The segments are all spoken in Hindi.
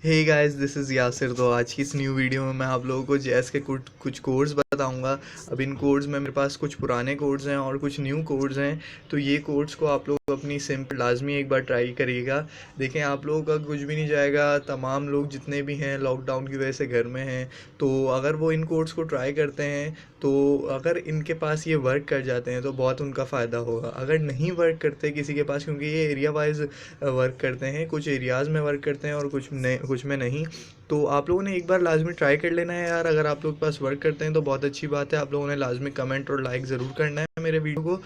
Hey guys, this is Yasir. तो आज की इस न्यू वीडियो में मैं आप लोगों को जैस के कुछ कोड्स बताऊंगा। अब इन कोड्स में मेरे पास कुछ पुराने कोड्स हैं और कुछ न्यू कोड्स हैं। तो ये कोड्स को आप लोग अपनी सिम पर लाजमी एक बार ट्राई करिएगा। देखें, आप लोगों का कुछ भी नहीं जाएगा। तमाम लोग जितने भी हैं लॉकडाउन की वजह से घर में हैं, तो अगर वो इन कोड्स को ट्राई करते हैं तो अगर इनके पास ये वर्क कर जाते हैं तो बहुत उनका फ़ायदा होगा। अगर नहीं वर्क करते किसी के पास, क्योंकि ये एरिया वाइज वर्क करते हैं, कुछ एरियाज़ में वर्क करते हैं और कुछ में नहीं, तो आप लोगों ने एक बार लाजमी ट्राई कर लेना है यार। अगर आप लोग के पास वर्क करते हैं तो बहुत अच्छी बात है। आप लोगों ने लाजमी कमेंट और लाइक ज़रूर करना है मेरे वीडियो को।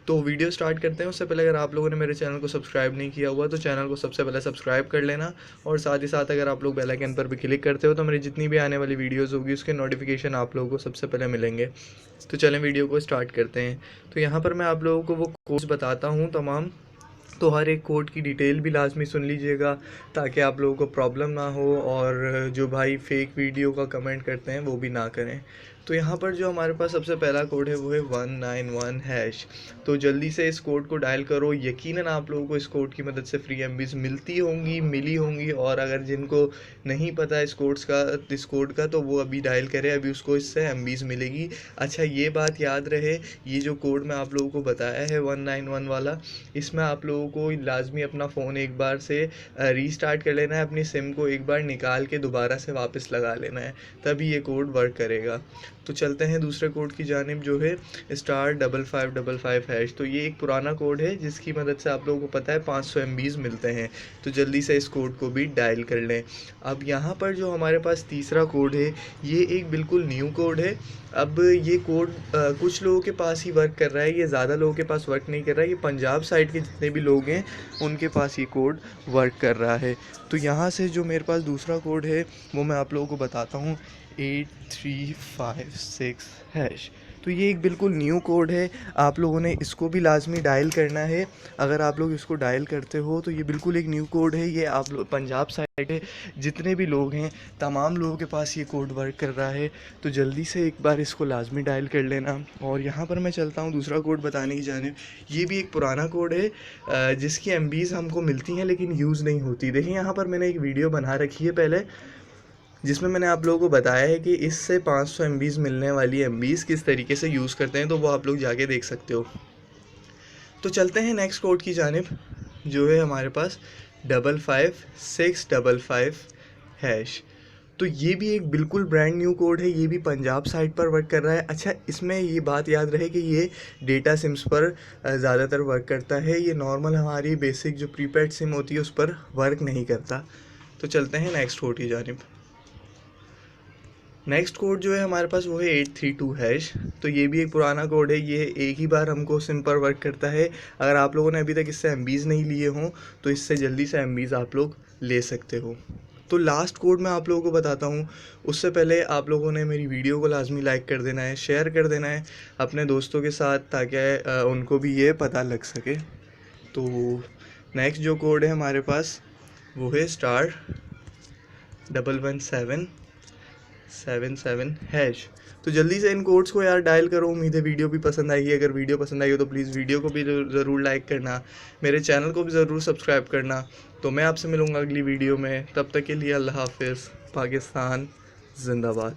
तो वीडियो स्टार्ट करते हैं। उससे पहले अगर आप लोगों ने मेरे चैनल को सब्सक्राइब नहीं किया हुआ तो चैनल को सबसे पहले सब्सक्राइब कर लेना, और साथ ही साथ अगर आप लोग बेल आइकन पर भी क्लिक करते हो तो मेरी जितनी भी आने वाली वीडियोज़ होगी उसके नोटिफिकेशन आप लोगों को सबसे पहले मिलेंगे। तो चलें वीडियो को स्टार्ट करते हैं। तो यहाँ पर मैं आप लोगों को वो कोर्स बताता हूँ तमाम। तो हर एक कोड की डिटेल भी लाजमी सुन लीजिएगा ताकि आप लोगों को प्रॉब्लम ना हो, और जो भाई फेक वीडियो का कमेंट करते हैं वो भी ना करें। तो यहाँ पर जो हमारे पास सबसे पहला कोड है वो है 191#। तो जल्दी से इस कोड को डायल करो। यकीनन आप लोगों को इस कोड की मदद से फ्री एमबीज़ मिली होंगी, और अगर जिनको नहीं पता इस कोड का तो वो अभी डायल करें, अभी उसको इससे एमबीज़ मिलेगी। अच्छा, ये बात याद रहे, ये जो कोड मैं आप लोगों को बताया है 191 वाला, इसमें आप लोगों को लाजमी अपना फ़ोन एक बार से रीस्टार्ट कर लेना है, अपनी सिम को एक बार निकाल के दोबारा से वापस लगा लेना है, तभी ये कोड वर्क करेगा। तो चलते हैं दूसरे कोड की जानिब, जो है *5555#। तो ये एक पुराना कोड है जिसकी मदद से आप लोगों को पता है 500 MBs मिलते हैं। तो जल्दी से इस कोड को भी डायल कर लें। अब यहाँ पर जो हमारे पास तीसरा कोड है, ये एक बिल्कुल न्यू कोड है। अब ये कोड कुछ लोगों के पास ही वर्क कर रहा है, ये ज़्यादा लोगों के पास वर्क नहीं कर रहा है। ये पंजाब साइड के जितने भी लोग हैं उनके पास ये कोड वर्क कर रहा है। तो यहाँ से जो मेरे पास दूसरा कोड है वो मैं आप लोगों को बताता हूँ, 8356#। तो ये एक बिल्कुल न्यू कोड है, आप लोगों ने इसको भी लाजमी डायल करना है। अगर आप लोग इसको डायल करते हो तो ये बिल्कुल एक न्यू कोड है। ये आप लोग पंजाब साइड के जितने भी लोग हैं तमाम लोगों के पास ये कोड वर्क कर रहा है। तो जल्दी से एक बार इसको लाजमी डायल कर लेना। और यहाँ पर मैं चलता हूँ दूसरा कोड बताने की जानिब। ये भी एक पुराना कोड है जिसकी एमबीज़ हमको मिलती हैं लेकिन यूज़ नहीं होती। देखिए, यहाँ पर मैंने एक वीडियो बना रखी है पहले, जिसमें मैंने आप लोगों को बताया है कि इससे 500 MBs मिलने वाली एमबीज़ किस तरीके से यूज़ करते हैं, तो वो आप लोग जाके देख सकते हो। तो चलते हैं नेक्स्ट कोड की जानिब, जो है हमारे पास 55655#। तो ये भी एक बिल्कुल ब्रांड न्यू कोड है, ये भी पंजाब साइड पर वर्क कर रहा है। अच्छा, इसमें ये बात याद रहे कि ये डेटा सिम्स पर ज़्यादातर वर्क करता है। ये नॉर्मल हमारी बेसिक जो प्रीपेड सिम होती है उस पर वर्क नहीं करता। तो चलते हैं नेक्स्ट कोड की जानिब। नेक्स्ट कोड जो है हमारे पास वो है 832#। तो ये भी एक पुराना कोड है, ये एक ही बार हमको सिम पर वर्क करता है। अगर आप लोगों ने अभी तक इससे एमबीज़ नहीं लिए हों तो इससे जल्दी से एमबीज़ आप लोग ले सकते हो। तो लास्ट कोड मैं आप लोगों को बताता हूँ, उससे पहले आप लोगों ने मेरी वीडियो को लाजमी लाइक कर देना है, शेयर कर देना है अपने दोस्तों के साथ, ताकि उनको भी ये पता लग सके। तो नेक्स्ट जो कोड है हमारे पास वो है *11777#। तो जल्दी से इन कोड्स को यार डायल करो। उम्मीद है वीडियो भी पसंद आई है। अगर वीडियो पसंद आई हो तो प्लीज़ वीडियो को भी ज़रूर लाइक करना, मेरे चैनल को भी ज़रूर सब्सक्राइब करना। तो मैं आपसे मिलूँगा अगली वीडियो में, तब तक के लिए अल्लाह हाफ़िज़। पाकिस्तान जिंदाबाद।